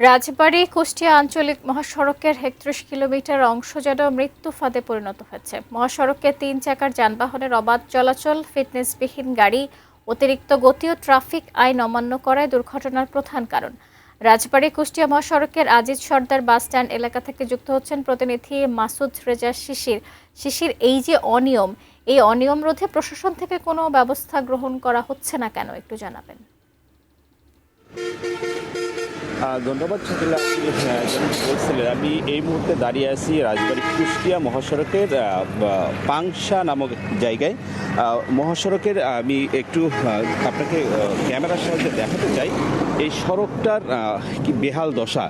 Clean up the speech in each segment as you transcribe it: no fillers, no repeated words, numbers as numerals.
রাজবাড়ী কুষ্টিয়া আঞ্চলিক মহাসড়কের ৩১ কিলোমিটার অংশ যেন মৃত্যু ফাঁদে পরিণত হয়েছে। মহাসড়কে ৩ চাকার যানবাহনের অবাধ চলাচল, ফিটনেসবিহীন গাড়ি, অতিরিক্ত গতি ও ট্রাফিক আইন অমান্য করায় দুর্ঘটনার প্রধান কারণ। রাজবাড়ী কুষ্টিয়া মহাসড়কের আজিজ সর্দার বাস স্ট্যান্ড এলাকা থেকে যুক্ত হচ্ছেন প্রতিনিধি মাসুদ রেজা শিশির। এই যে এই অনিয়ম রোধে প্রশাসন থেকে কোনো ব্যবস্থা গ্রহণ করা হচ্ছে না কেন, একটু জানাবেন। ধন্যবাদ শাকিলা। বলছিলেন, আমি এই মুহূর্তে দাঁড়িয়ে আছি রাজবাড়ী কুষ্টিয়া মহাসড়কের পাংশা নামক জায়গায়। মহাসড়কের আমি একটু আপনাকে ক্যামেরার সাহায্যে দেখাতে চাই এই সড়কটার কি বেহাল দশা।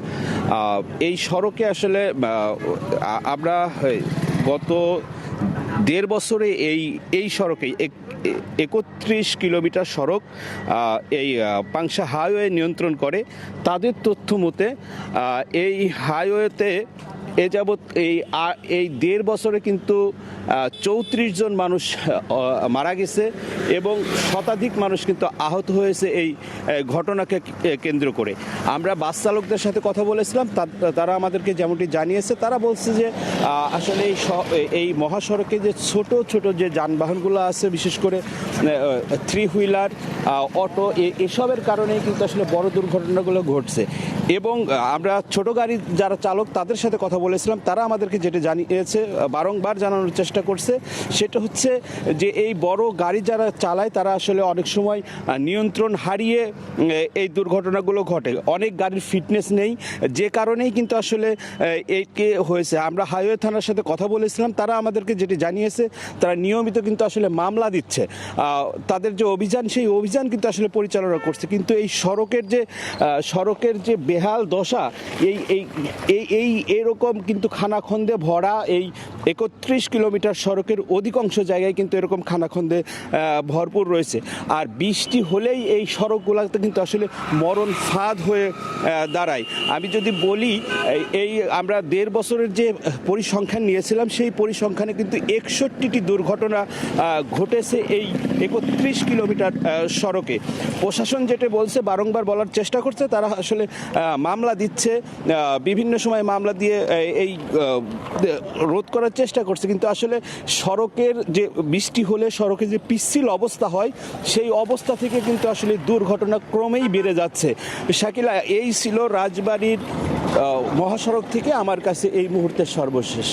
এই সড়কে আসলে আমরা গত ১.৫ বছরে এই সড়কে ৩১ কিলোমিটার সড়ক এই পাংশা হাইওয়ে নিয়ন্ত্রণ করে। তাদের তথ্য মতে এই হাইওয়েতে যাবৎ এই ১.৫ বছরে কিন্তু ৩৪ জন মানুষ মারা গেছে এবং শতাধিক মানুষ কিন্তু আহত হয়েছে এই ঘটনাকে কেন্দ্র করে। আমরা বাস চালকদের সাথে কথা বলেছিলাম, তারা আমাদেরকে যেমনটি জানিয়েছে, তারা বলছে যে আসলে এই মহাসড়কে যে ছোট ছোট যে যানবাহনগুলো আছে, বিশেষ করে 3 হুইলার, অটো, এসবের কারণেই কিন্তু আসলে বড় দুর্ঘটনাগুলো ঘটছে। এবং আমরা ছোট গাড়ির যারা চালক তাদের সাথে কথা বলেছিলাম, তারা আমাদেরকে যেটা জানিয়েছে, বারংবার জানানোর চেষ্টা করছে, সেটা হচ্ছে যে এই বড় গাড়ি যারা চালায় তারা আসলে অনেক সময় নিয়ন্ত্রণ হারিয়ে এই দুর্ঘটনাগুলো ঘটে। অনেক গাড়ির ফিটনেস নেই, যে কারণেই কিন্তু আসলে এইকে হয়েছে। আমরা হাইওয়ে থানার সাথে কথা বলেছিলাম, তারা আমাদেরকে যেটি জানিয়েছে, তারা নিয়মিত কিন্তু আসলে মামলা দিচ্ছে। তাদের যে অভিযান, সেই অভিযান কিন্তু আসলে পরিচালনা করছে। কিন্তু এই সড়কের যে বেহাল দশা, এই এরকম কিন্তু খানাখন্দে ভরা এই ৩১ কিলোমিটার সড়কের অধিকাংশ জায়গায় কিন্তু এরকম খানাখন্দে ভরপুর রয়েছে। আর বৃষ্টি হলেই এই সড়কগুলোতে কিন্তু আসলে মরণ ফাঁদ হয়ে দাঁড়ায়। আমি যদি বলি, আমরা ১.৫ বছরের যে পরিসংখ্যান নিয়েছিলাম, সেই পরিসংখ্যানে কিন্তু ৬১টি দুর্ঘটনা ঘটেছে এই ৩১ কিলোমিটার সড়কে। প্রশাসন যেটা বলছে, বারংবার বলার চেষ্টা করছে, তারা আসলে মামলা দিচ্ছে, বিভিন্ন সময় মামলা দিয়ে এই রোধ করার চেষ্টা করছে। কিন্তু আসলে সড়কের যে বৃষ্টি হলে সড়কের যে পিচ্ছিল অবস্থা হয়, সেই অবস্থা থেকে কিন্তু আসলে দুর্ঘটনা ক্রমেই বেড়ে যাচ্ছে। শাকিলা, এই ছিল রাজবাড়ীর মহাসড়ক থেকে আমার কাছে এই মুহূর্তের সর্বশেষ।